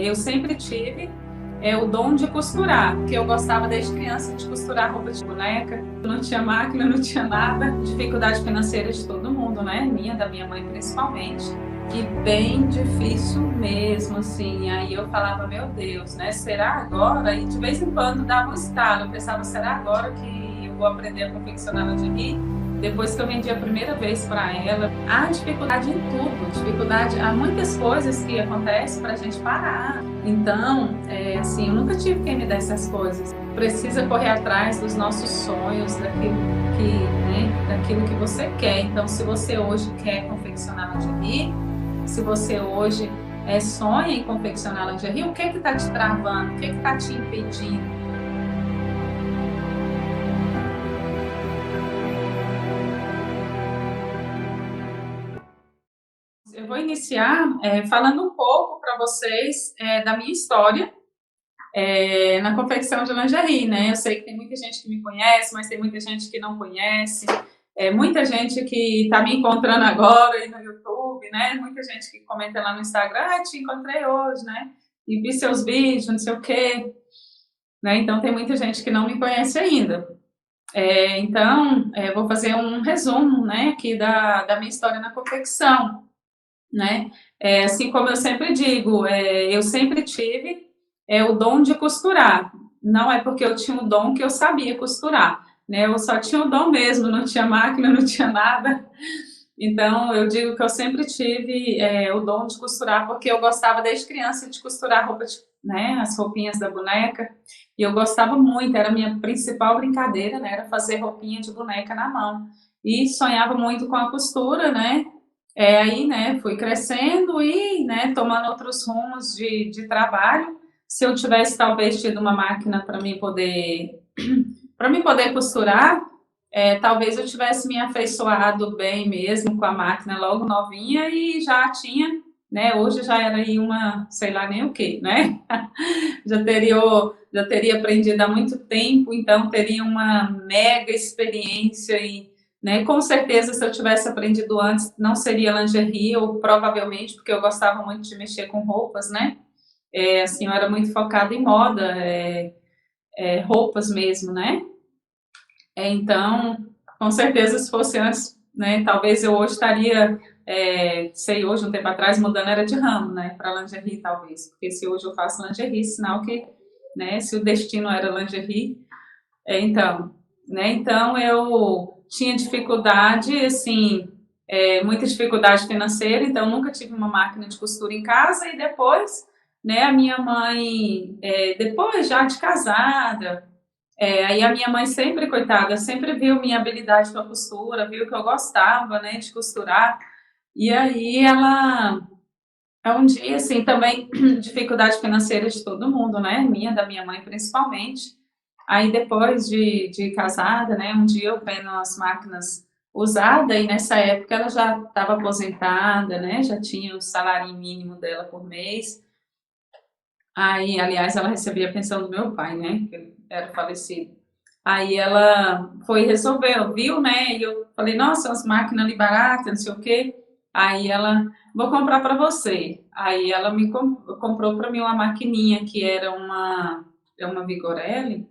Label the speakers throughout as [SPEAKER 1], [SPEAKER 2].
[SPEAKER 1] Eu sempre tive o dom de costurar, porque eu gostava desde criança de costurar roupa de boneca. Não tinha máquina, não tinha nada. Dificuldade financeira de todo mundo, né? Minha, da minha mãe principalmente. E bem difícil mesmo, assim. Aí eu falava, meu Deus, né? Será agora? E de vez em quando dava um estalo. Eu pensava, será agora que eu vou aprender a confeccionar lingerie? Depois que eu vendi a primeira vez para ela, há dificuldade em tudo, dificuldade, há muitas coisas que acontecem para a gente parar. Então, assim, eu nunca tive quem me desse essas coisas. Precisa correr atrás dos nossos sonhos, daquilo que você quer. Então, se você hoje quer confeccionar lingerie, se você hoje sonha em confeccionar lingerie, o que está te travando? O que está te impedindo? Eu vou iniciar falando um pouco para vocês da minha história na confecção de lingerie, né? Eu sei que tem muita gente que me conhece, mas tem muita gente que não conhece. Muita gente que está me encontrando agora aí no YouTube, né? Muita gente que comenta lá no Instagram, te encontrei hoje, né? E vi seus vídeos, não sei o quê. Né? Então, tem muita gente que não me conhece ainda. Então, vou fazer um resumo, né, aqui da minha história na confecção, né? Assim como eu sempre digo, eu sempre tive o dom de costurar. Não é porque eu tinha o dom que eu sabia costurar, né? Eu só tinha o dom mesmo, não tinha máquina, não tinha nada. Então, eu digo que eu sempre tive o dom de costurar, porque eu gostava desde criança de costurar roupa, né, as roupinhas da boneca, e eu gostava muito, era a minha principal brincadeira, né, era fazer roupinha de boneca na mão, e sonhava muito com a costura, né, aí, né, fui crescendo e, né, tomando outros rumos de trabalho. Se eu tivesse, talvez, tido uma máquina para mim poder costurar, talvez eu tivesse me afeiçoado bem mesmo com a máquina logo novinha e já tinha, né, hoje já era aí uma, sei lá nem o que, né, já teria aprendido há muito tempo, então teria uma mega experiência e, né, com certeza se eu tivesse aprendido antes não seria lingerie, ou provavelmente, porque eu gostava muito de mexer com roupas, né, assim, eu era muito focada em moda, roupas mesmo, né, então, com certeza, se fosse antes, né, talvez eu hoje estaria, sei, hoje, um tempo atrás, mudando era de ramo, né, para lingerie, talvez. Porque se hoje eu faço lingerie, sinal que, né, se o destino era lingerie, então, né, então eu tinha dificuldade, assim, muita dificuldade financeira, então nunca tive uma máquina de costura em casa e depois, né, a minha mãe, depois já de casada, aí a minha mãe sempre, coitada, sempre viu minha habilidade com a costura, viu que eu gostava, né, de costurar. E aí ela, um dia, assim, também dificuldade financeira de todo mundo, né, minha, da minha mãe principalmente. Aí depois de casada, né, um dia eu vendo as máquinas usadas e nessa época ela já estava aposentada, né, já tinha o salário mínimo dela por mês. Aí, aliás, ela recebia a pensão do meu pai, né, que ele era falecido. Aí ela foi resolver, viu, né? E eu falei, nossa, as máquinas ali baratas, não sei o quê. Aí ela, vou comprar para você. Aí ela me comprou para mim uma maquininha que era uma Vigorelli,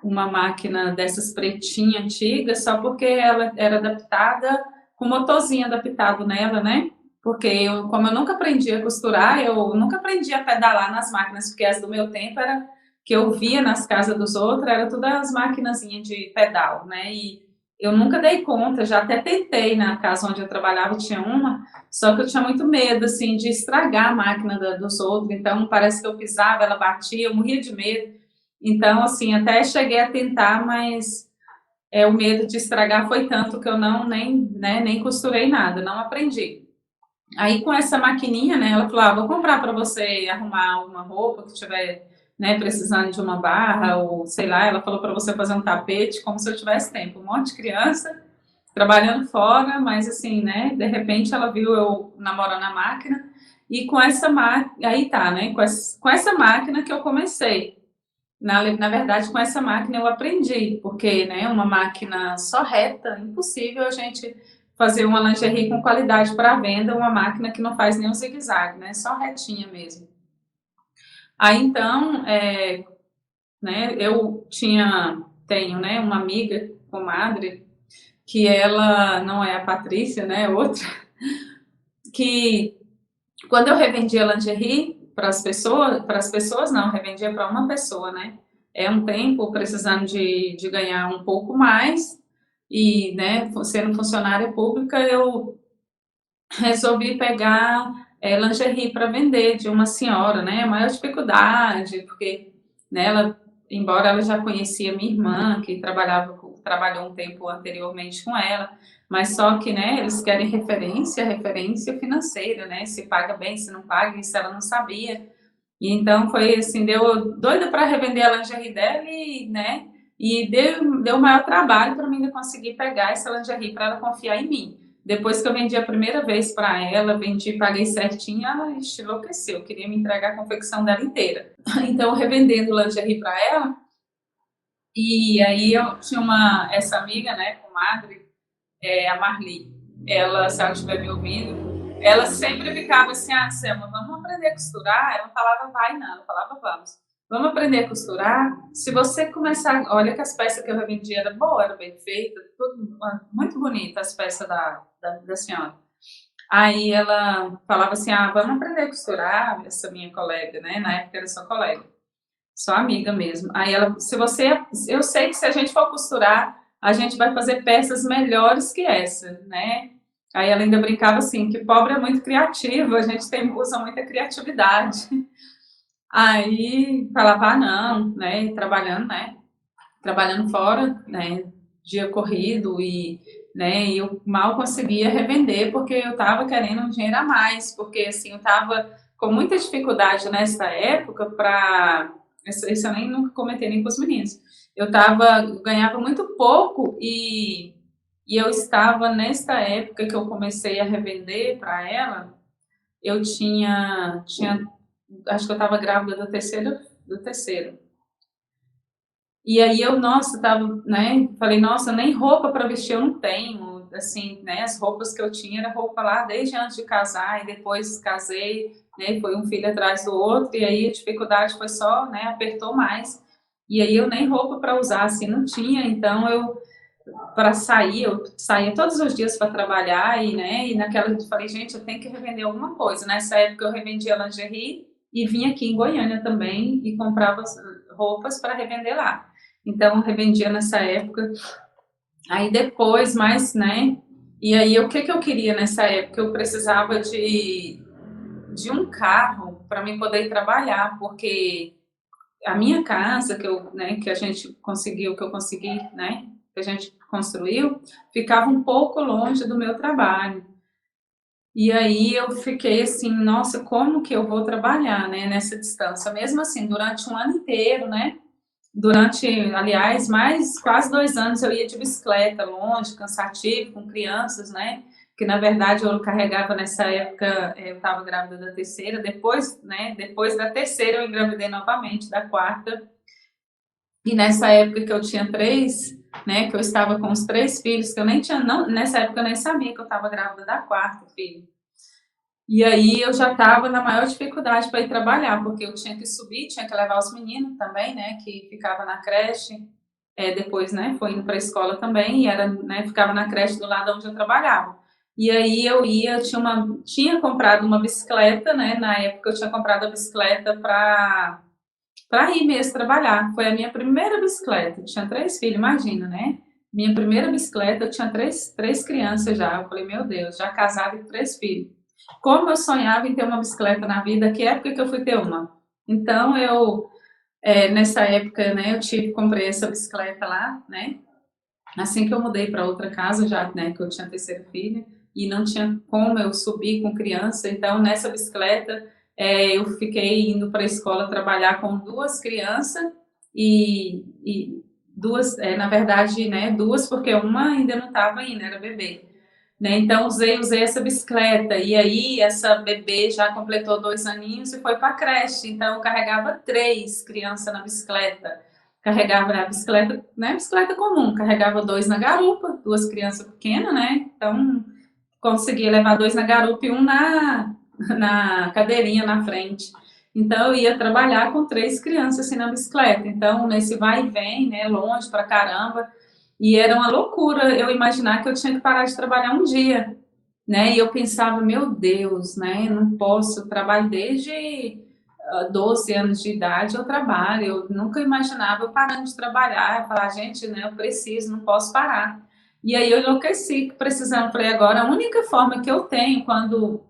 [SPEAKER 1] uma máquina dessas pretinha antiga, só porque ela era adaptada, com motorzinho adaptado nela, né? Porque como eu nunca aprendi a costurar, eu nunca aprendi a pedalar nas máquinas, porque as do meu tempo era que eu via nas casas dos outros, era todas as maquinazinhas de pedal, né? E eu nunca dei conta, já até tentei na casa onde eu trabalhava, tinha uma, só que eu tinha muito medo, assim, de estragar a máquina dos outros, então parece que eu pisava, ela batia, eu morria de medo. Então, assim, até cheguei a tentar, mas o medo de estragar foi tanto que eu nem costurei nada, não aprendi. Aí com essa maquininha, né, ela falou, vou comprar para você arrumar alguma roupa que tiver, né, precisando de uma barra ou sei lá, ela falou para você fazer um tapete, como se eu tivesse tempo. Um monte de criança trabalhando fora, mas assim, né, de repente ela viu eu namorando a máquina e com essa máquina, aí tá, né, com essa máquina que eu comecei. Na verdade, com essa máquina eu aprendi, porque, né, uma máquina só reta, impossível a gente fazer uma lingerie com qualidade para venda, uma máquina que não faz nenhum zigue-zague, né, só retinha mesmo. Aí então, né, tenho, né, uma amiga, comadre, que ela não é a Patrícia, né, outra, que quando eu revendia lingerie para as pessoas não, revendia para uma pessoa, né? É um tempo precisando de ganhar um pouco mais e, né, sendo funcionária pública, eu resolvi pegar lingerie para vender de uma senhora, né? A maior dificuldade, porque né, embora ela já conhecia minha irmã, que trabalhou um tempo anteriormente com ela, mas só que, né, eles querem referência financeira, né? Se paga bem, se não paga, isso ela não sabia. E então foi assim, deu doida para revender a lingerie dela e, né, e deu maior trabalho para mim ainda conseguir pegar essa lingerie para ela confiar em mim. Depois que eu vendi a primeira vez para ela, vendi, paguei certinho, ela enlouqueceu, queria me entregar a confecção dela inteira. Então, revendendo lingerie para ela, e aí eu tinha essa amiga, né, comadre, a Marli, ela, se ela estiver me ouvindo, ela sempre ficava assim, ah, Selma, vamos aprender a costurar? Ela falava, vai não, ela falava, vamos. Vamos aprender a costurar? Se você começar, olha que as peças que eu revendi eram boas, eram bem feitas, tudo, muito bonita as peças da senhora. Aí ela falava assim, ah, vamos aprender a costurar, essa minha colega, né, na época era só colega, só amiga mesmo. Aí ela, eu sei que se a gente for costurar, a gente vai fazer peças melhores que essa, né? Aí ela ainda brincava assim, que pobre é muito criativo, a gente usa muita criatividade. Aí falava, ah, não, né? Trabalhando fora, né? Dia corrido e, né? Eu mal conseguia revender porque eu estava querendo um dinheiro a mais, porque assim eu estava com muita dificuldade nessa época para isso eu nem nunca comentei nem com os meninos. Ganhava muito pouco e eu estava nesta época que eu comecei a revender para ela, eu tinha acho que eu estava grávida do terceiro. E aí eu, nossa, tava, né? Falei, nossa, nem roupa para vestir eu não tenho. Assim, né? As roupas que eu tinha era roupa lá desde antes de casar, e depois casei, né? Foi um filho atrás do outro, e aí a dificuldade foi só, né? Apertou mais. E aí eu nem roupa para usar, assim, não tinha. Então eu saía todos os dias para trabalhar, e, né? E naquela eu falei, gente, eu tenho que revender alguma coisa. Nessa época eu revendia lingerie e vinha aqui em Goiânia também e comprava roupas para revender lá. Então, revendia nessa época. Aí depois, mais, né? E aí, o que eu queria nessa época? Eu precisava de um carro para mim poder trabalhar, porque a minha casa né, que a gente conseguiu, que eu consegui, né? Que a gente construiu, ficava um pouco longe do meu trabalho. E aí eu fiquei assim, nossa, como que eu vou trabalhar, né, nessa distância? Mesmo assim, durante um ano inteiro, né? Aliás, mais quase 2 anos eu ia de bicicleta, longe, cansativo, com crianças, né? Que na verdade eu carregava nessa época, eu estava grávida da terceira, depois, né? Depois da terceira eu engravidei novamente, da quarta. E nessa época que eu tinha três, né? Que eu estava com os 3 filhos, que eu nem tinha, não, nessa época eu nem sabia que eu estava grávida da quarta filho. E aí eu já estava na maior dificuldade para ir trabalhar, porque eu tinha que subir, tinha que levar os meninos também, né, que ficava na creche, depois, né, foi indo para a escola também, e era, né, ficava na creche do lado onde eu trabalhava. E aí tinha comprado uma bicicleta, né, na época eu tinha comprado a bicicleta para ir mesmo trabalhar. Foi a minha primeira bicicleta, eu tinha 3 filhos, imagina, né? Minha primeira bicicleta, eu tinha três crianças já. Eu falei, meu Deus, já casada e com 3 filhos. Como eu sonhava em ter uma bicicleta na vida, que época que eu fui ter uma? Então, nessa época, né, comprei essa bicicleta lá, né? Assim que eu mudei para outra casa, já, né, que eu tinha a terceira filha, e não tinha como eu subir com criança, então nessa bicicleta eu fiquei indo para a escola trabalhar com 2 crianças e duas, na verdade, né, duas, porque uma ainda não estava indo, era bebê. Né? Então, usei essa bicicleta. E aí, essa bebê já completou 2 aninhos e foi para a creche. Então, eu carregava 3 crianças na bicicleta. Carregava na bicicleta, né? Bicicleta comum. Carregava 2 na garupa, 2 crianças pequenas, né? Então, conseguia levar 2 na garupa e um na cadeirinha na frente. Então, eu ia trabalhar com 3 crianças, assim, na bicicleta. Então, nesse vai e vem, né, longe pra caramba, e era uma loucura eu imaginar que eu tinha que parar de trabalhar um dia, né? E eu pensava, meu Deus, né? Não posso, eu trabalho desde 12 anos de idade, eu trabalho. Eu nunca imaginava eu parando de trabalhar. Eu falar, gente, né? Eu preciso, não posso parar. E aí eu enlouqueci, precisando. Falei, agora a única forma que eu tenho quando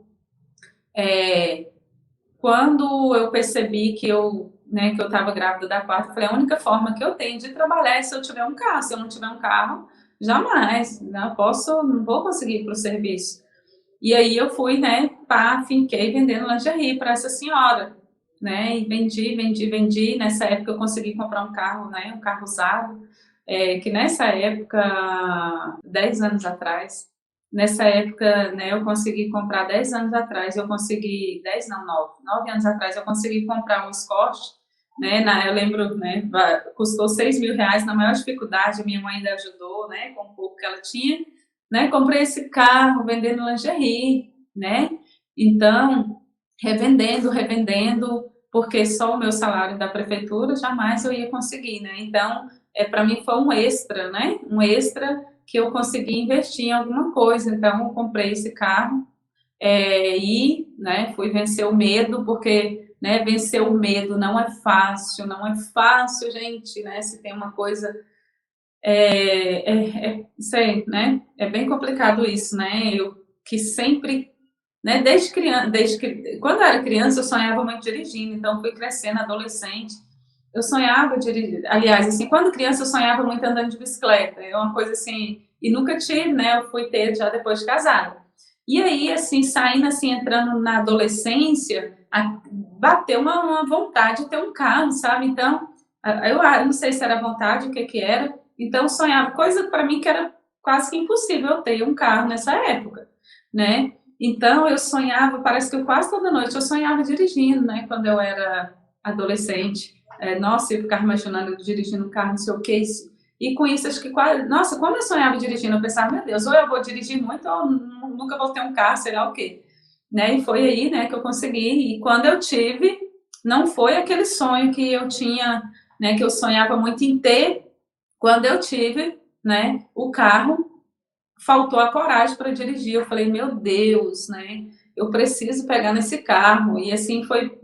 [SPEAKER 1] eu percebi que né, que eu estava grávida da quarta, eu falei, a única forma que eu tenho de trabalhar é se eu tiver um carro. Se eu não tiver um carro, jamais, não vou conseguir ir para o serviço. E aí eu fui, né, pá, finquei vendendo lingerie para essa senhora, né, e vendi. Nessa época eu consegui comprar um carro, né, um carro usado, que nessa época, 10 anos atrás, nessa época, né, eu consegui comprar 10 anos atrás, eu consegui, 10 não, 9 anos atrás, eu consegui comprar um Escort, né, eu lembro, né, custou R$ 6.000, na maior dificuldade, minha mãe ainda ajudou, né, com o pouco que ela tinha, né, comprei esse carro vendendo lingerie, né, então, revendendo, porque só o meu salário da prefeitura jamais eu ia conseguir, né, então, para mim foi um extra, né, um extra que eu consegui investir em alguma coisa, então eu comprei esse carro, e, né, fui vencer o medo, porque, né, vencer o medo não é fácil, gente, né, se tem uma coisa sei, né? É bem complicado isso, né? Eu que sempre, né? Desde criança, quando eu era criança, eu sonhava muito dirigindo. Então, fui crescendo, adolescente, eu sonhava dirigir. Aliás, assim, quando criança, eu sonhava muito andando de bicicleta. É uma coisa assim, e nunca tive, né? Eu fui ter já depois de casada. E aí, assim, saindo, assim, entrando na adolescência, bateu uma vontade de ter um carro, sabe? Então, eu não sei se era vontade, o que que era, então, eu sonhava, coisa para mim que era quase que impossível eu ter um carro nessa época, né? Então, eu sonhava, parece que eu quase toda noite eu sonhava dirigindo, né? Quando eu era adolescente. Nossa, eu ficava imaginando eu dirigindo um carro, não sei o que. E com isso, acho que quase. Nossa, quando eu sonhava dirigindo, eu pensava, meu Deus, ou eu vou dirigir muito, ou nunca vou ter um carro, sei lá o quê. Né? E foi aí, né, que eu consegui. E quando eu tive, não foi aquele sonho que eu tinha, né, que eu sonhava muito em ter. Quando eu tive, né, o carro, faltou a coragem para dirigir. Eu falei, meu Deus, né, eu preciso pegar nesse carro. E assim foi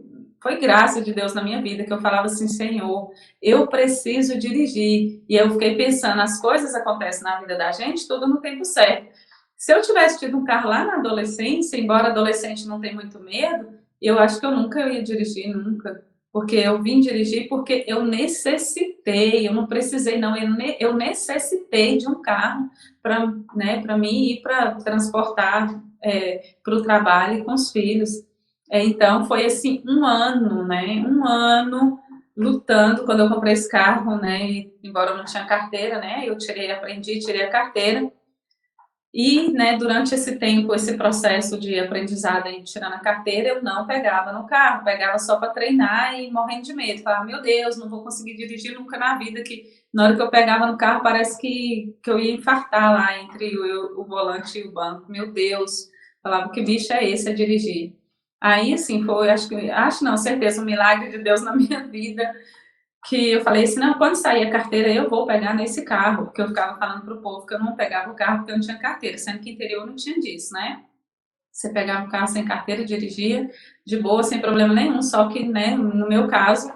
[SPEAKER 1] graça de Deus na minha vida, que eu falava assim, Senhor, eu preciso dirigir. E eu fiquei pensando, as coisas acontecem na vida da gente, tudo no tempo certo. Se eu tivesse tido um carro lá na adolescência, embora adolescente não tem muito medo, eu acho que eu nunca ia dirigir, nunca. Porque eu vim dirigir porque eu necessitei, eu não precisei, não, eu necessitei de um carro para, né, para mim ir para transportar para o trabalho com os filhos. Então foi assim um ano, né? Um ano lutando quando eu comprei esse carro, né? E, embora eu não tinha carteira, né? Eu aprendi, tirei a carteira. E, né, durante esse tempo, esse processo de aprendizado e tirando a carteira, eu não pegava no carro, pegava só para treinar e morrendo de medo. Falava, meu Deus, não vou conseguir dirigir nunca na vida, que na hora que eu pegava no carro parece que eu ia infartar lá entre o volante e o banco. Meu Deus, falava, que bicho é esse a dirigir? Aí, assim, foi, acho não, certeza, um milagre de Deus na minha vida, que eu falei assim, não, quando sair a carteira eu vou pegar nesse carro, porque eu ficava falando pro povo que eu não pegava o carro porque eu não tinha carteira, sendo que interior não tinha disso, né? Você pegava um carro sem carteira, dirigia de boa, sem problema nenhum, só que, né, no meu caso,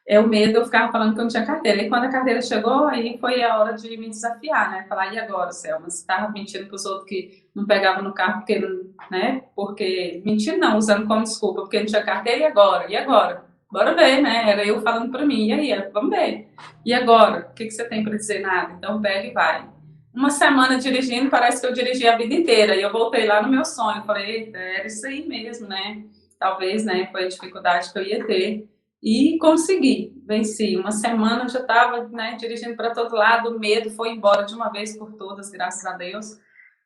[SPEAKER 1] o medo, eu ficava falando que eu não tinha carteira. E quando a carteira chegou, aí foi a hora de me desafiar, né? Falar, e agora, Selma? Você estava mentindo para os outros que não pegavam no carro porque, né? Porque, mentindo não, usando como desculpa, porque não tinha carteira, e agora? E agora? Bora ver, né? Era eu falando para mim, e aí, vamos ver. E agora? O que você tem para dizer? Nada. Então pega e vai. Uma semana dirigindo, parece que eu dirigi a vida inteira. E eu voltei lá no meu sonho. Falei, eita, era isso aí mesmo, né? Talvez, né? Foi a dificuldade que eu ia ter. E consegui, venci. Uma semana eu já estava, né, dirigindo para todo lado, o medo foi embora de uma vez por todas, graças a Deus.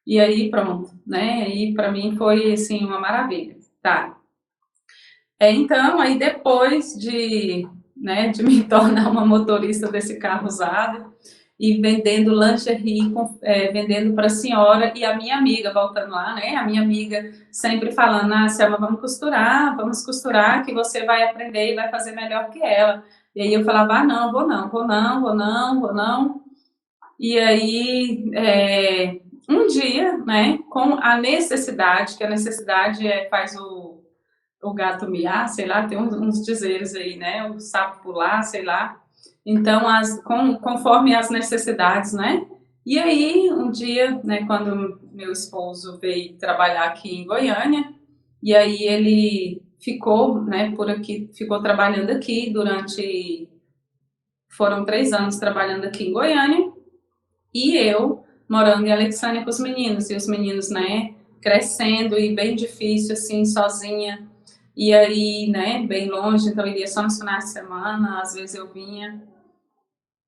[SPEAKER 1] E aí pronto, né? E para mim foi assim uma maravilha. Tá. Então, aí depois de, né, de me tornar uma motorista desse carro usado, e vendendo lingerie, vendendo para a senhora, e a minha amiga, voltando lá, né, a minha amiga sempre falando, ah, Selma, vamos costurar, que você vai aprender e vai fazer melhor que ela. E aí eu falava, ah, não, vou não, vou não, vou não, vou não. E aí, um dia, né, com a necessidade, que a necessidade faz o gato miar, sei lá, tem uns dizeres aí, né, o sapo pular, sei lá. Então, conforme as necessidades, né? E aí, um dia, né, quando meu esposo veio trabalhar aqui em Goiânia, e aí ele ficou, né, por aqui, ficou trabalhando aqui foram 3 anos trabalhando aqui em Goiânia, e eu morando em Alexandria com os meninos, e os meninos, né, crescendo e bem difícil, assim, sozinha, e aí, né, bem longe, então eu iria só nos finais de semana, às vezes eu vinha,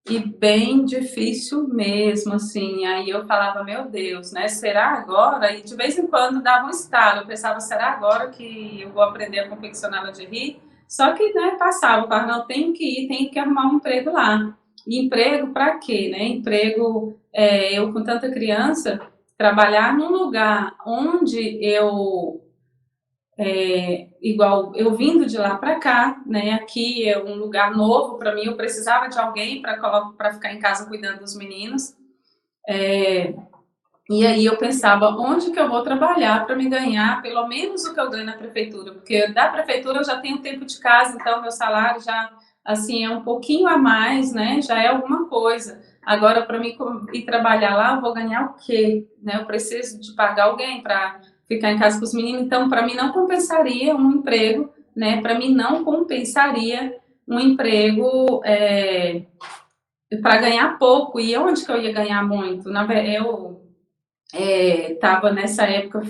[SPEAKER 1] e bem difícil mesmo, assim, aí eu falava, meu Deus, né, será agora? E de vez em quando dava um estalo, eu pensava, será agora que eu vou aprender a confeccionar lingerie? Só que, né, passava, eu falava, não, tenho que arrumar um emprego lá. E emprego para quê, né? Emprego, eu com tanta criança, trabalhar num lugar onde igual eu vindo de lá para cá, né? Aqui é um lugar novo para mim, eu precisava de alguém para ficar em casa cuidando dos meninos. E aí eu pensava, onde que eu vou trabalhar para me ganhar pelo menos o que eu ganho na prefeitura? Porque da prefeitura eu já tenho tempo de casa, então meu salário já assim é um pouquinho a mais, né? Já é alguma coisa. Agora para mim ir trabalhar lá, eu vou ganhar o quê? Né? Eu preciso de pagar alguém para ficar em casa com os meninos, então para mim não compensaria um emprego, né? Para mim não compensaria um emprego para ganhar pouco. E onde que eu ia ganhar muito? Eu estava nessa época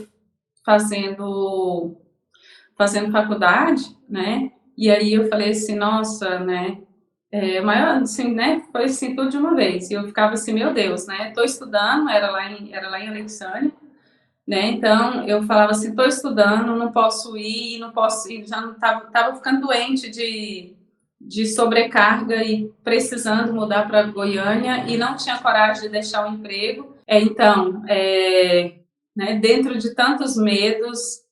[SPEAKER 1] fazendo, fazendo faculdade, né? E aí eu falei assim, nossa, né? Maior, assim, né? Foi assim tudo de uma vez. E eu ficava assim, meu Deus, né? Estou estudando, era lá em Alexandria, né? Então eu falava assim, estou estudando, não posso ir, não posso ir, já não tava ficando doente de sobrecarga e precisando mudar para Goiânia e não tinha coragem de deixar o emprego. Então, né, dentro de tantos medos,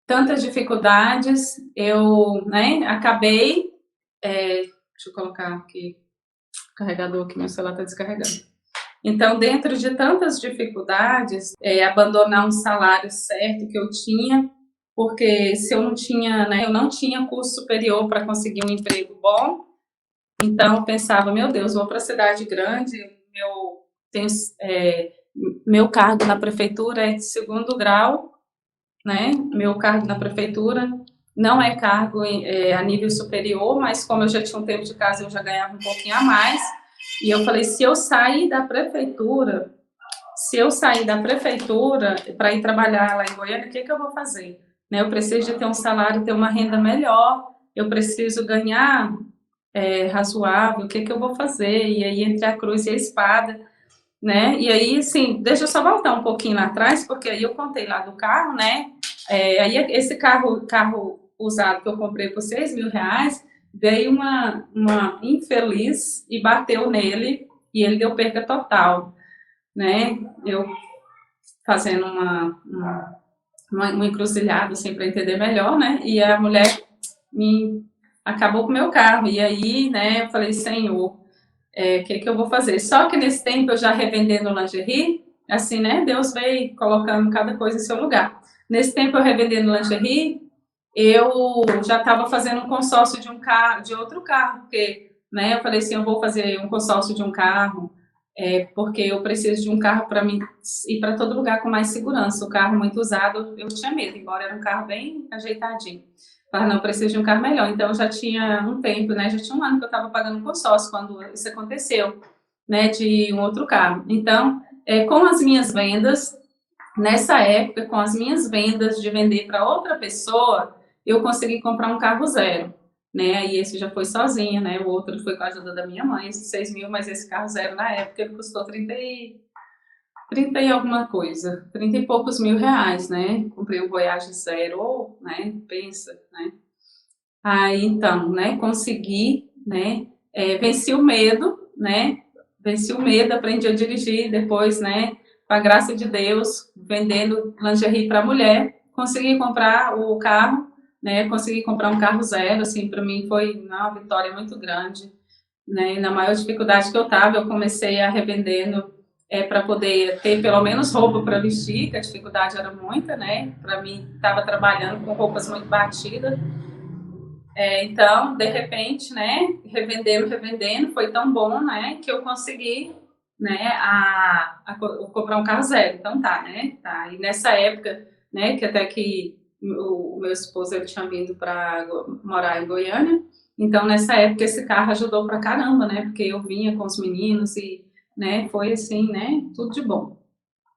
[SPEAKER 1] tantas dificuldades, eu, né, acabei. Deixa eu colocar aqui o carregador, que meu celular está descarregando. Então, dentro de tantas dificuldades, abandonar um salário certo que eu tinha, porque se eu não tinha, né, eu não tinha curso superior para conseguir um emprego bom, então eu pensava, meu Deus, vou para a cidade grande, tenho, meu cargo na prefeitura é de segundo grau, né? Meu cargo na prefeitura não é cargo a nível superior, mas como eu já tinha um tempo de casa, eu já ganhava um pouquinho a mais. E eu falei, se eu sair da prefeitura para ir trabalhar lá em Goiânia, o que que eu vou fazer? Né? Eu preciso de ter um salário, ter uma renda melhor, eu preciso ganhar razoável, o que que eu vou fazer? E aí, entre a cruz e a espada, né? E aí, assim, deixa eu só voltar um pouquinho lá atrás, porque aí eu contei lá do carro, né? Aí esse carro usado que eu comprei por R$ 6.000, veio uma infeliz e bateu nele e ele deu perda total, né? Eu fazendo uma encruzilhada, assim, para entender melhor, né? E a mulher acabou com o meu carro. E aí, né, eu falei, Senhor, o que eu vou fazer? Só que nesse tempo eu já revendendo lingerie, assim, né? Deus veio colocando cada coisa em seu lugar. Nesse tempo eu revendendo lingerie, eu já estava fazendo um consórcio de de outro carro, porque, né? Eu falei assim, eu vou fazer um consórcio de um carro, porque eu preciso de um carro para mim ir para todo lugar com mais segurança. O carro muito usado, eu tinha medo, embora era um carro bem ajeitadinho. Mas não, eu preciso de um carro melhor. Então, já tinha um tempo, né? Já tinha um ano que eu estava pagando um consórcio quando isso aconteceu, né? De um outro carro. Então, com as minhas vendas, nessa época, com as minhas vendas de vender para outra pessoa, eu consegui comprar um carro zero, né? E esse já foi sozinha, né? O outro foi com a ajuda da minha mãe, esse 6.000, mas esse carro zero na época ele custou 30 e alguma coisa, 30 e poucos mil reais, né? Comprei um Voyage zero, né? Pensa, né? Aí, então, né? Consegui, né? Venci o medo, né? venci o medo, aprendi a dirigir, depois, né, com a graça de Deus, vendendo lingerie para mulher, consegui comprar o carro, né, consegui comprar um carro zero, assim, para mim foi uma vitória muito grande, né, na maior dificuldade que eu estava, eu comecei a revendendo para poder ter pelo menos roupa para vestir, que a dificuldade era muita, né, para mim estava trabalhando com roupas muito batidas, então, de repente, né, revendendo, foi tão bom, né, que eu consegui, né, comprar um carro zero. Então tá, né, tá. E nessa época, né, que até que o meu esposo ele tinha vindo para morar em Goiânia, então nessa época esse carro ajudou pra caramba, né, porque eu vinha com os meninos e, né, foi assim, né, tudo de bom.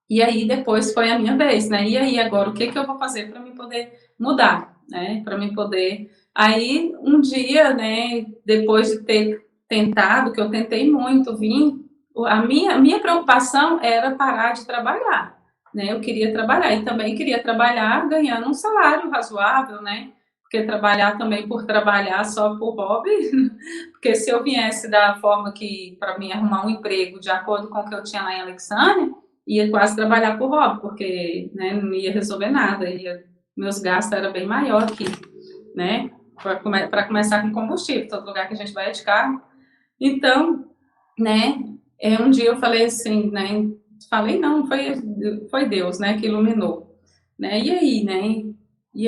[SPEAKER 1] E aí depois foi a minha vez, né? E aí agora o que que eu vou fazer para mim poder mudar, né? Para mim poder. Aí um dia, né? Depois de ter tentado, que eu tentei muito vir, a minha preocupação era parar de trabalhar, né? Eu queria trabalhar e também queria trabalhar ganhando um salário razoável, né? Porque trabalhar também por trabalhar só por hobby, porque se eu viesse da forma que para mim arrumar um emprego de acordo com o que eu tinha lá em Alexandria ia quase trabalhar por hobby, porque né, não ia resolver nada, meus gastos eram bem maior aqui, né, para começar com combustível, todo lugar que a gente vai é de carro. Então, né, um dia eu falei assim, né, falei não, foi Deus, né, que iluminou, né, e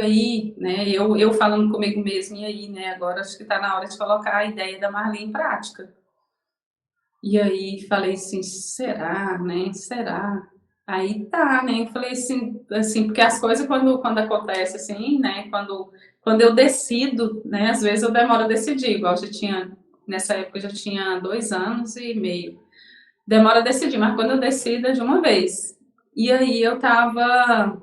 [SPEAKER 1] aí, né, eu falando comigo mesmo, e aí, né, agora acho que está na hora de colocar a ideia da Marli em prática. E aí falei assim, será, né? Será? Aí tá, né? Eu falei assim, porque as coisas quando acontece assim, né? Quando eu decido, né? Às vezes eu demoro a decidir, igual nessa época eu já tinha 2 anos e meio. Demora a decidir, mas quando eu decido é de uma vez. E aí eu tava,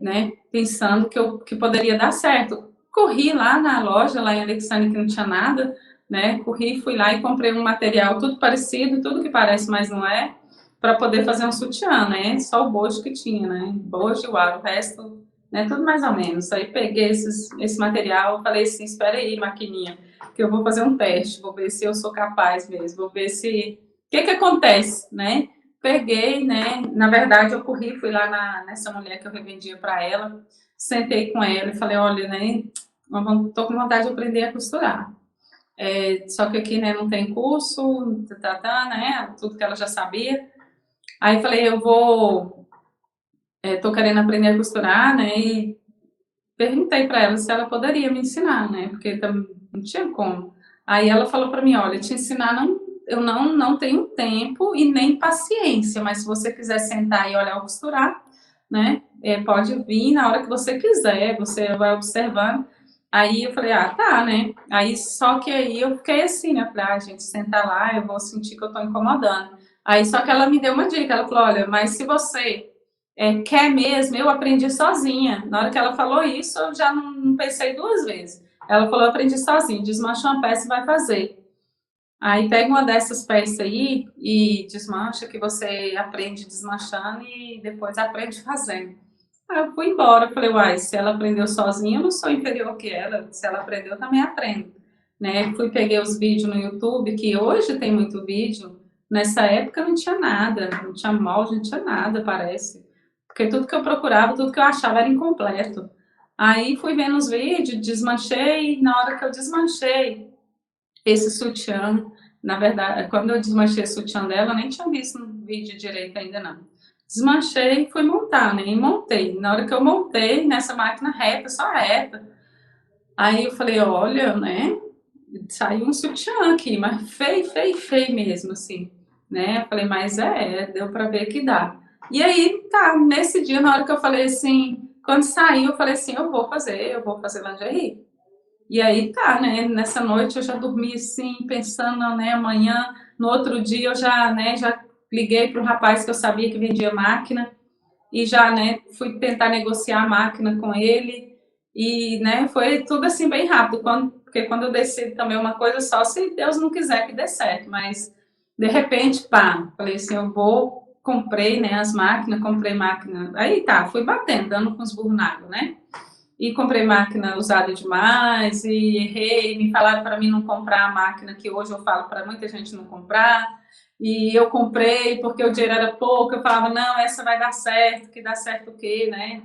[SPEAKER 1] né? Pensando que poderia dar certo. Corri lá na loja, lá em Alexandre, que não tinha nada, né? Corri, fui lá e comprei um material tudo parecido, tudo que parece, mas não é, para poder fazer um sutiã, né? Só o bojo que tinha, né? Bojo e o ar, o resto, né? Tudo mais ou menos. Aí peguei esse material, falei assim, espera aí, maquininha, que eu vou fazer um teste, vou ver se eu sou capaz mesmo, vou ver se... O que que acontece, né? Peguei, né? Na verdade, eu corri, fui lá nessa mulher que eu revendia para ela, sentei com ela e falei, olha, né? Tô com vontade de aprender a costurar. Só que aqui, né, não tem curso, né? Tudo que ela já sabia. Aí falei, tô querendo aprender a costurar, né? E perguntei para ela se ela poderia me ensinar, né? Porque não tinha como. Aí ela falou para mim, olha, te ensinar eu não tenho tempo e nem paciência, mas se você quiser sentar e olhar eu costurar, né? Pode vir na hora que você quiser, você vai observando. Aí eu falei, ah, tá, né? Aí só que aí eu fiquei assim, né? Falei, ah, gente, sentar lá, eu vou sentir que eu tô incomodando. Aí só que ela me deu uma dica, ela falou, olha, mas se você quer mesmo, eu aprendi sozinha. Na hora que ela falou isso, eu já não pensei duas vezes. Ela falou, eu aprendi sozinha, desmancha uma peça e vai fazer. Aí pega uma dessas peças aí e desmancha, que você aprende desmanchando e depois aprende fazendo. Aí eu fui embora, falei, uai, se ela aprendeu sozinha, eu não sou inferior que ela. Se ela aprendeu, eu também aprendo. Né? Peguei os vídeos no YouTube, que hoje tem muito vídeo. Nessa época não tinha nada, não tinha molde, não tinha nada, parece. Porque tudo que eu procurava, tudo que eu achava era incompleto. Aí fui vendo os vídeos, desmanchei, e na hora que eu desmanchei esse sutiã, na verdade, quando eu desmanchei o sutiã dela, eu nem tinha visto no vídeo direito ainda não. Desmanchei e fui montar, né? E montei. Na hora que eu montei, nessa máquina reta, só reta, aí eu falei, olha, né? Saiu um sutiã aqui, mas feio, feio, feio mesmo, assim, né? Eu falei, mas deu pra ver que dá. E aí, tá, nesse dia, na hora que eu falei assim, quando saiu, eu falei assim, eu vou fazer lingerie. E aí, tá, né? Nessa noite eu já dormi assim, pensando, né, amanhã, no outro dia eu já, né, já liguei pro rapaz que eu sabia que vendia máquina e já, né, fui tentar negociar a máquina com ele e, né, foi tudo assim bem rápido, porque quando eu decido também uma coisa só, se Deus não quiser que dê certo, mas de repente, pá, falei assim, comprei, né, as máquinas, comprei máquina, aí tá, fui batendo, dando com os burros na água, né, e comprei máquina usada demais, e errei, me falaram para mim não comprar a máquina que hoje eu falo para muita gente não comprar, e eu comprei porque o dinheiro era pouco, eu falava, não, essa vai dar certo, que dá certo o quê, né?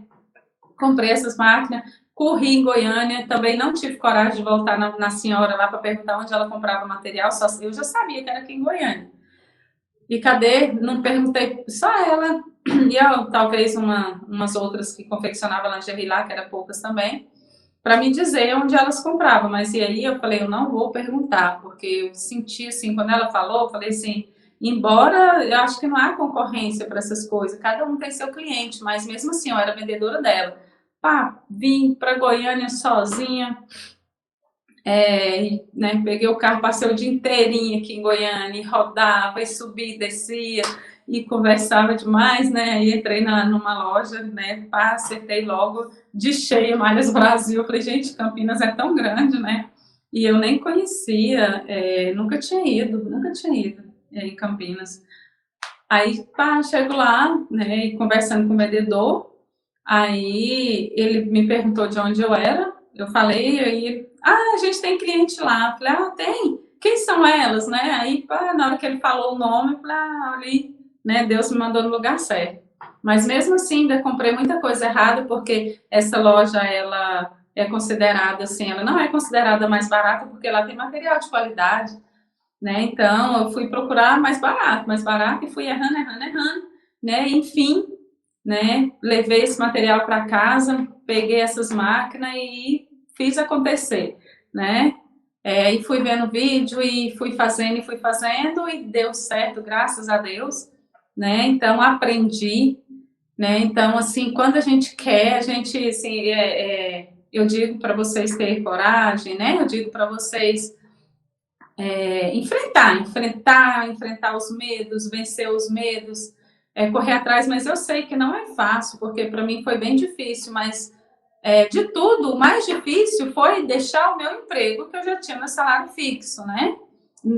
[SPEAKER 1] Comprei essas máquinas, corri em Goiânia, também não tive coragem de voltar na senhora lá para perguntar onde ela comprava material, só, eu já sabia que era aqui em Goiânia. E cadê? Não perguntei, só ela, e eu, talvez umas outras que confeccionavam lingerie lá, que eram poucas também, para me dizer onde elas compravam. Mas e aí eu falei, eu não vou perguntar, porque eu senti assim, quando ela falou, eu falei assim, embora eu acho que não há concorrência para essas coisas, cada um tem seu cliente, mas mesmo assim eu era vendedora dela. Pá, vim para Goiânia sozinha, né, peguei o carro, passei o dia inteirinho aqui em Goiânia, e rodava, e subia, e descia, e conversava demais, né, aí entrei numa loja, né, pá, acertei logo de cheio Malhas Brasil, eu falei, gente, Campinas é tão grande, né, e eu nem conhecia, nunca tinha ido em Campinas. Aí, pá, chego lá, né, e conversando com o vendedor, aí ele me perguntou de onde eu era, eu falei, aí ele, a gente tem cliente lá. Eu falei, tem? Quem são elas, né? Aí, pá, na hora que ele falou o nome, eu falei, ali, né, Deus me mandou no lugar certo. Mas mesmo assim, ainda comprei muita coisa errada, porque essa loja, ela é considerada, assim, ela não é considerada mais barata, porque ela tem material de qualidade, né? Então, eu fui procurar mais barato, e fui errando, né? Enfim, né? Levei esse material para casa, peguei essas máquinas e fiz acontecer, né? E fui vendo vídeo e fui fazendo e deu certo, graças a Deus, né? Então aprendi, né? Então assim, quando a gente quer, a gente, assim, eu digo para vocês terem coragem, né? Eu digo para vocês enfrentar os medos, vencer os medos, correr atrás, mas eu sei que não é fácil, porque para mim foi bem difícil, mas de tudo, o mais difícil foi deixar o meu emprego, que eu já tinha meu salário fixo, né?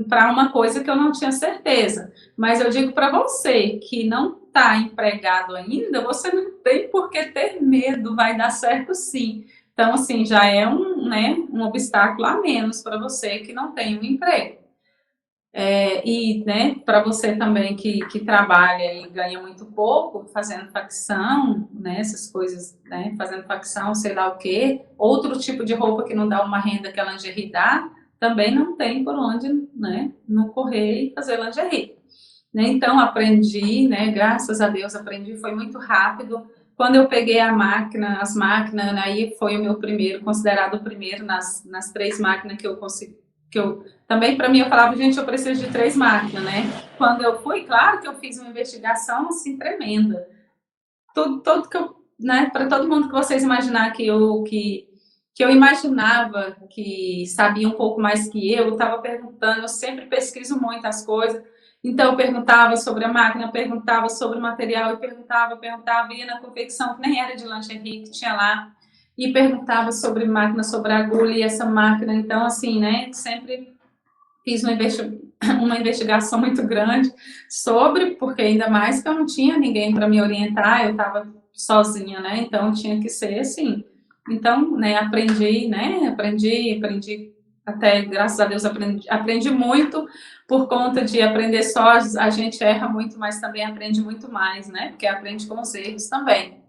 [SPEAKER 1] Para uma coisa que eu não tinha certeza. Mas eu digo para você que não está empregado ainda, você não tem por que ter medo, vai dar certo sim. Então, assim, já é um obstáculo a menos para você que não tem um emprego. Né, para você também que trabalha e ganha muito pouco, fazendo facção, né, essas coisas, né, fazendo facção, sei lá o quê, outro tipo de roupa que não dá uma renda que a lingerie dá, também não tem por onde, né, não correr e fazer lingerie. Né, então, aprendi, né, graças a Deus aprendi, foi muito rápido. Quando eu peguei as máquinas, aí foi o meu primeiro, considerado o primeiro nas 3 máquinas que eu consegui, também para mim eu falava, gente, eu preciso de 3 máquinas, né? Quando eu fui, claro que eu fiz uma investigação assim tremenda. Tudo que eu, né, para todo mundo que vocês imaginar que eu imaginava que sabia um pouco mais que eu estava perguntando, eu sempre pesquiso muito as coisas. Então eu perguntava sobre a máquina, perguntava sobre o material, e perguntava, ia na confecção, que nem era de lingerie que tinha lá, e perguntava sobre máquina, sobre agulha e essa máquina. Então, assim, né, sempre fiz uma investigação muito grande sobre, porque ainda mais que eu não tinha ninguém para me orientar, eu estava sozinha, né, então tinha que ser assim. Então, né, aprendi, até, graças a Deus, aprendi muito, por conta de aprender só, a gente erra muito, mas também aprende muito mais, né, porque aprende com os erros também.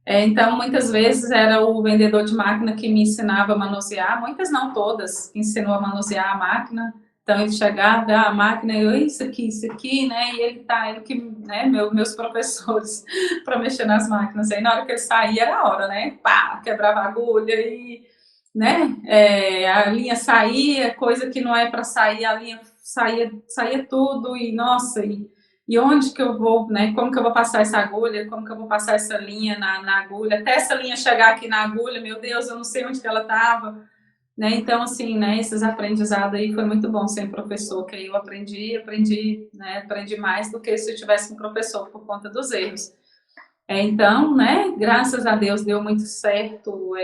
[SPEAKER 1] Então, muitas vezes era o vendedor de máquina que me ensinava a manusear, muitas não todas, que ensinou a manusear a máquina. Então, ele chegava, a máquina, eu, isso aqui, né? E ele que, né, meus professores para mexer nas máquinas. Aí, na hora que ele saía, era a hora, né? Pá, quebrava a agulha e, né? A linha saía, coisa que não é para sair, a linha saía tudo e, nossa, e onde que eu vou, né? Como que eu vou passar essa agulha? Como que eu vou passar essa linha na agulha? Até essa linha chegar aqui na agulha, meu Deus, eu não sei onde que ela estava, né? Então, assim, né? Esses aprendizados aí foi muito bom ser professor, que aí eu né? Aprendi mais do que se eu tivesse um professor por conta dos erros. Então, né? Graças a Deus deu muito certo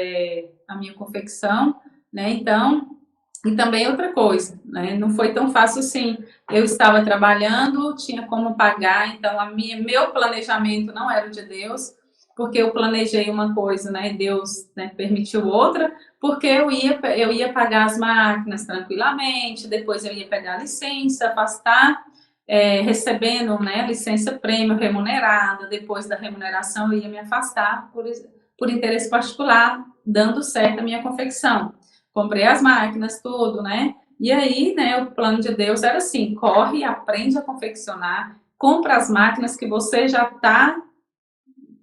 [SPEAKER 1] a minha confecção, né? Então, e também outra coisa, né? Não foi tão fácil assim. Eu estava trabalhando, tinha como pagar, então meu planejamento não era o de Deus. porque eu planejei uma coisa, né, e Deus, né, permitiu outra, porque eu ia pagar as máquinas tranquilamente, depois eu ia pegar a licença, afastar, recebendo, né, licença prêmio remunerada, depois da remuneração eu ia me afastar por interesse particular, dando certo a minha confecção. Comprei as máquinas, tudo, né? E aí, né, o plano de Deus era assim: corre, aprende a confeccionar, compra as máquinas que você já está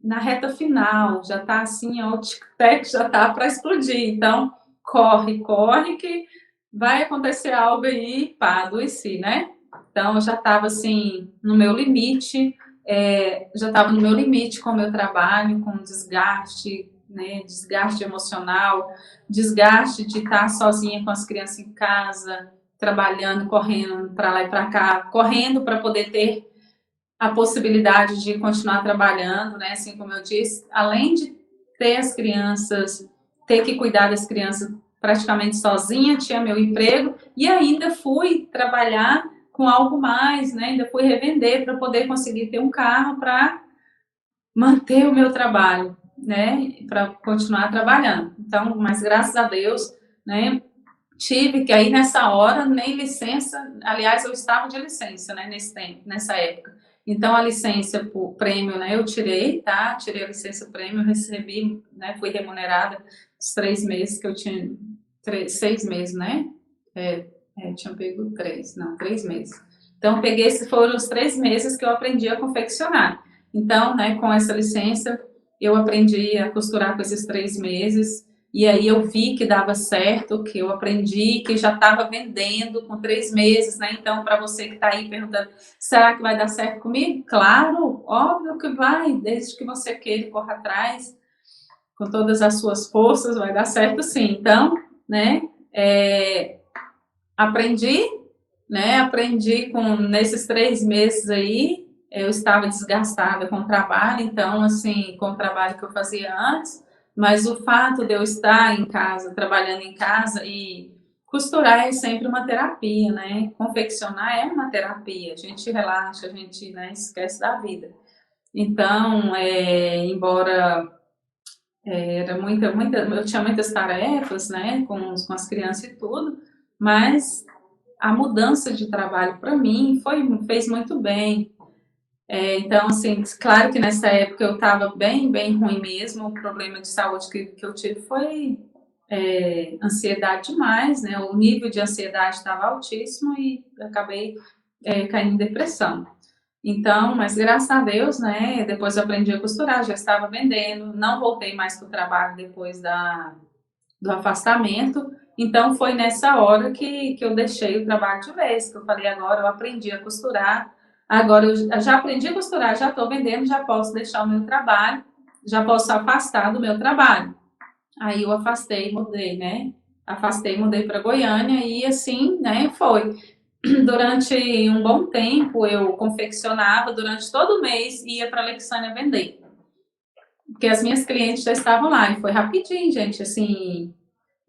[SPEAKER 1] na reta final, já está assim, ó, o tic-tac já está para explodir. Então, corre, corre, que vai acontecer algo aí, pá, adoeci, né? Então, eu já estava assim, no meu limite, já estava no meu limite com o meu trabalho, com desgaste, né, desgaste emocional, desgaste de estar sozinha com as crianças em casa, trabalhando, correndo para lá e para cá, correndo para poder ter a possibilidade de continuar trabalhando, né? Assim como eu disse, além de ter as crianças, ter que cuidar das crianças praticamente sozinha, tinha meu emprego e ainda fui trabalhar com algo mais, né? Ainda fui revender para poder conseguir ter um carro para manter o meu trabalho, né? Para continuar trabalhando. Então, mas graças a Deus, né? Tive que aí nessa hora nem licença, aliás, eu estava de licença, né, nesse tempo, nessa época. Então a licença por prêmio, né, eu tirei, tá? Tirei a licença prêmio, recebi, né, fui remunerada os 3 meses que eu tinha, 6 meses, né? Tinha pego 3, não, 3 meses. Então peguei, esses foram os 3 meses que eu aprendi a confeccionar. Então, né, com essa licença, eu aprendi a costurar com esses 3 meses. E aí eu vi que dava certo, que eu aprendi, que já estava vendendo com 3 meses, né? Então, para você que está aí perguntando, será que vai dar certo comigo? Claro, óbvio que vai, desde que você queira e corra atrás, com todas as suas forças, vai dar certo sim. Então, né, aprendi, né? Aprendi nesses 3 meses aí, eu estava desgastada com o trabalho, então, assim, com o trabalho que eu fazia antes, mas o fato de eu estar em casa, trabalhando em casa e costurar é sempre uma terapia, né? Confeccionar é uma terapia, a gente relaxa, a gente, né, esquece da vida. Então, embora era eu tinha muitas tarefas, né, com as crianças e tudo, mas a mudança de trabalho para mim fez muito bem. Então, assim, claro que nessa época eu estava bem, bem ruim mesmo. O problema de saúde que eu tive foi ansiedade demais, né? O nível de ansiedade estava altíssimo e acabei caindo em depressão. Então, mas graças a Deus, né? Depois eu aprendi a costurar, já estava vendendo, não voltei mais para o trabalho depois do afastamento. Então foi nessa hora que eu deixei o trabalho de vez, que eu falei, agora eu aprendi a costurar, agora eu já aprendi a costurar, já estou vendendo, já posso deixar o meu trabalho, já posso afastar do meu trabalho. Aí eu afastei, mudei, né? Afastei, mudei para Goiânia e assim, né, foi. Durante um bom tempo eu confeccionava, durante todo o mês ia para Alexandria vender. Porque as minhas clientes já estavam lá e foi rapidinho, gente, assim,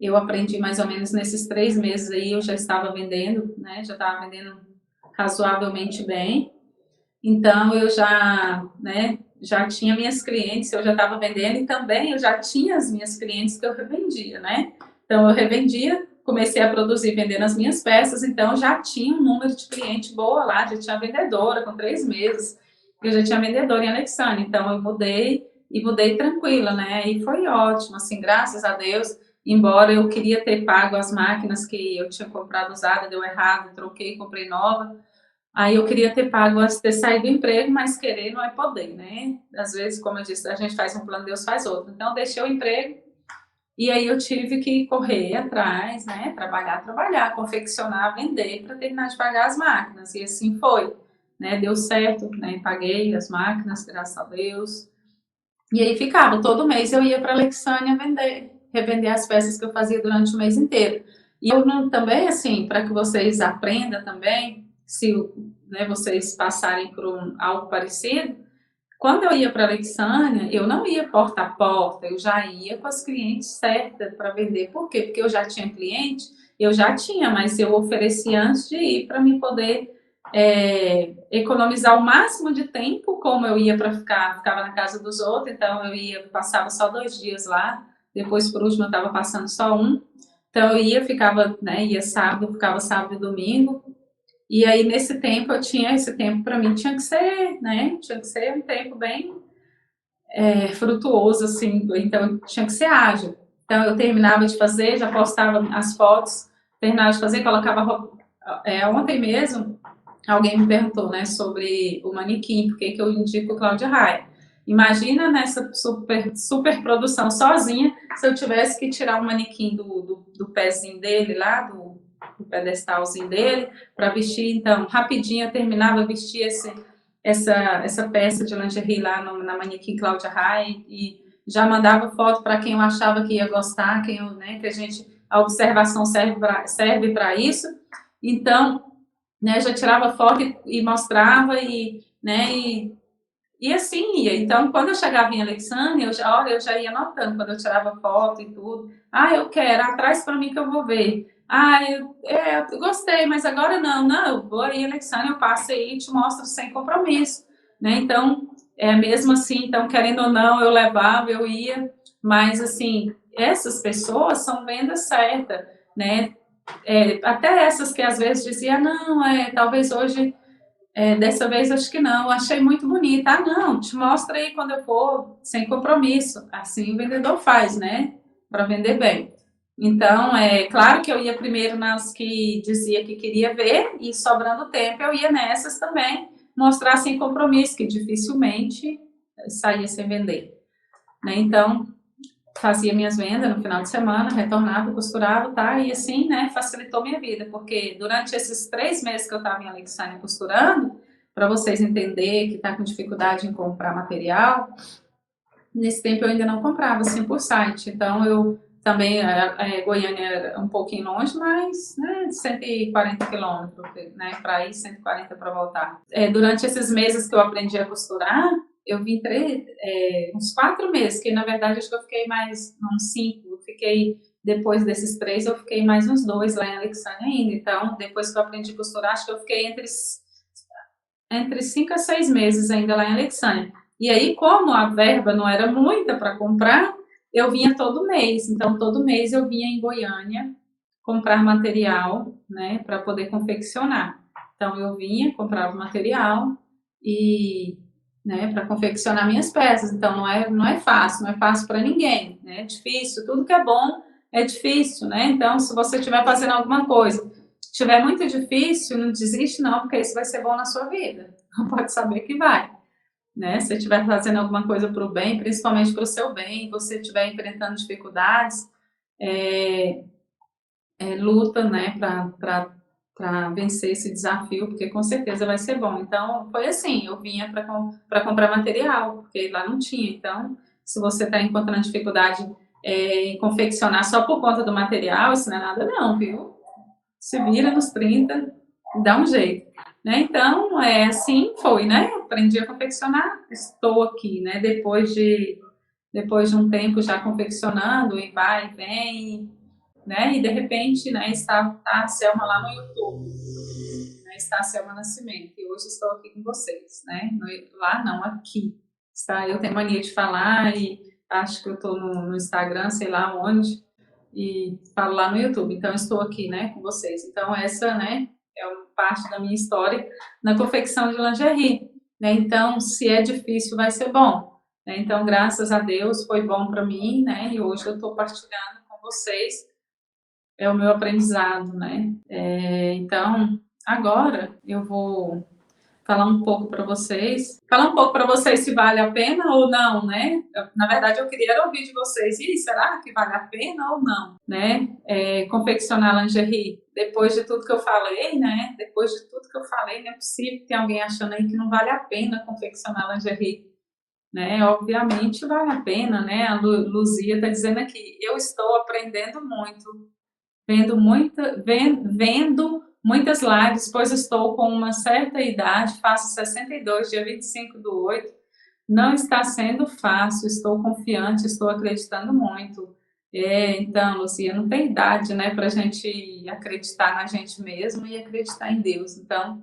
[SPEAKER 1] eu aprendi mais ou menos nesses 3 meses aí, eu já estava vendendo, né? Já estava vendendo razoavelmente bem. Então eu já, né? Já tinha minhas clientes, eu já estava vendendo e também eu já tinha as minhas clientes que eu revendia, né? Então eu revendia, comecei a produzir vendendo as minhas peças, então já tinha um número de cliente boa lá, já tinha vendedora com 3 meses, eu já tinha vendedora em Alexandria, então eu mudei e mudei tranquila, né? E foi ótimo, assim, graças a Deus. Embora eu queria ter pago as máquinas que eu tinha comprado usada, deu errado, troquei, comprei nova. Aí eu queria ter pago antes de ter saído do emprego, mas querer não é poder, né? Às vezes, como eu disse, a gente faz um plano, Deus faz outro. Então, eu deixei o emprego e aí eu tive que correr atrás, né? Trabalhar, confeccionar, vender para terminar de pagar as máquinas. E assim foi, né? Deu certo, né? Paguei as máquinas, graças a Deus. E aí ficava, todo mês eu ia para a Alexânia vender, revender as peças que eu fazia durante o mês inteiro. E eu não, também, assim, para que vocês aprendam também, se, né, vocês passarem por algo parecido, quando eu ia para a Alexânia, eu não ia porta a porta, eu já ia com as clientes certas para vender. Por quê? Porque eu já tinha cliente, eu já tinha, mas eu ofereci antes de ir para me poder economizar o máximo de tempo, como eu ia para ficava na casa dos outros, então eu ia, passava só 2 dias lá, depois por último eu estava passando só um, então eu ia, ficava, né, ia sábado, ficava sábado e domingo, e aí nesse tempo eu tinha, esse tempo para mim tinha que ser, né, tinha que ser um tempo bem frutuoso, assim, então tinha que ser ágil. Então eu terminava de fazer, já postava as fotos, terminava de fazer, colocava ontem mesmo, alguém me perguntou, né, sobre o manequim, por que eu indico o Cláudia Raia. Imagina nessa super produção sozinha, se eu tivesse que tirar o manequim do pezinho dele lá, do pedestalzinho dele, para vestir. Então, rapidinho eu terminava, vestia essa peça de lingerie lá na manequim Cláudia Raia e já mandava foto para quem eu achava que ia gostar, né, que a observação serve para isso. Então, né, já tirava foto e mostrava né, e assim ia. Então, quando eu chegava em Alexandria, eu já ia notando quando eu tirava foto e tudo. Ah, eu quero, traz para mim que eu vou ver. Ah, eu gostei, mas agora não, eu vou aí, Alexandria, eu passo aí e te mostro sem compromisso, né? Então, mesmo assim, então, querendo ou não, eu levava, eu ia, mas assim, essas pessoas são venda certa, né? Até essas que às vezes dizia, não, talvez hoje, dessa vez acho que não, achei muito bonita. Ah, não, te mostra aí quando eu for, sem compromisso. Assim o vendedor faz, né? Para vender bem. Então, é claro que eu ia primeiro nas que dizia que queria ver, e sobrando tempo eu ia nessas também, mostrar sem compromisso, que dificilmente saía sem vender. Né? Então, fazia minhas vendas no final de semana, retornava, costurava, tá? E assim, né, facilitou minha vida, porque durante esses 3 meses que eu estava em Alexandria costurando, para vocês entenderem que está com dificuldade em comprar material, nesse tempo eu ainda não comprava assim por site, então eu também, Goiânia era um pouquinho longe, mas, né, 140 quilômetros, né, para ir, 140 para voltar. Durante esses meses que eu aprendi a costurar, eu vim uns 4 meses, que na verdade acho que eu fiquei mais, uns 5, eu fiquei, depois desses 3, eu fiquei mais uns 2 lá em Alexandria ainda, então depois que eu aprendi a costurar, acho que eu fiquei entre 5 a 6 meses ainda lá em Alexandria. E aí, como a verba não era muita para comprar, eu vinha todo mês. Então, todo mês eu vinha em Goiânia comprar material, né, para poder confeccionar. Então, eu vinha, comprava material e, né, para confeccionar minhas peças. Então, não é fácil para ninguém, né? É difícil, tudo que é bom é difícil, né? Então, se você estiver fazendo alguma coisa, estiver muito difícil, não desiste não, porque isso vai ser bom na sua vida. Não pode saber que vai. Né? Se estiver fazendo alguma coisa para o bem, principalmente para o seu bem, você estiver enfrentando dificuldades, luta, né, para vencer esse desafio, porque com certeza vai ser bom. Então, foi assim, eu vinha para comprar material, porque lá não tinha. Então, se você está encontrando dificuldade em confeccionar só por conta do material, isso não é nada não, viu? Se vira nos 30, dá um jeito. Né? Então, assim foi, né? Aprendi a confeccionar, estou aqui, né? Depois de um tempo já confeccionando, e vai e vem, né? E de repente, né, está a Selma lá no YouTube, né? Está a Selma Nascimento, e hoje estou aqui com vocês, né? Lá não, aqui. Eu tenho mania de falar e acho que eu estou no Instagram, sei lá onde, e falo lá no YouTube. Então, estou aqui, né, com vocês. Então, essa, né, é uma parte da minha história na confecção de lingerie, né? Então, se é difícil, vai ser bom, né? Então, graças a Deus, foi bom para mim, né? E hoje eu estou partilhando com vocês o meu aprendizado, né? Então, agora eu vou falar um pouco para vocês se vale a pena ou não, né? Na verdade, eu queria ouvir de vocês, e será que vale a pena ou não, né? Confeccionar lingerie, depois de tudo que eu falei, né? Depois de tudo que eu falei, não é possível que tenha alguém achando aí que não vale a pena confeccionar lingerie, né? Obviamente vale a pena, né? A Luzia está dizendo aqui, eu estou aprendendo muito, vendo muitas lives, pois estou com uma certa idade, faço 62, dia 25/8. Não está sendo fácil, estou confiante, estou acreditando muito. Então, Lucia, não tem idade, né, para a gente acreditar na gente mesmo e acreditar em Deus. Então,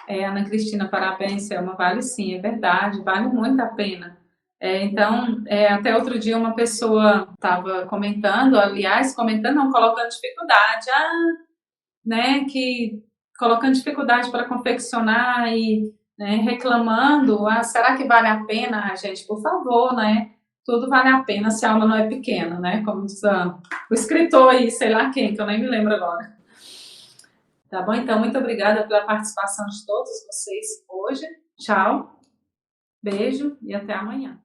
[SPEAKER 1] Ana Cristina, parabéns, Selma, vale sim, é verdade, vale muito a pena. Então, até outro dia uma pessoa estava comentando, aliás, comentando, não, colocando dificuldade, né, que colocando dificuldade para confeccionar e, né, reclamando, será que vale a pena? Gente, por favor, né, tudo vale a pena se a aula não é pequena, né, como diz o escritor aí, sei lá quem, que eu nem me lembro agora. Tá bom? Então, muito obrigada pela participação de todos vocês hoje. Tchau, beijo e até amanhã.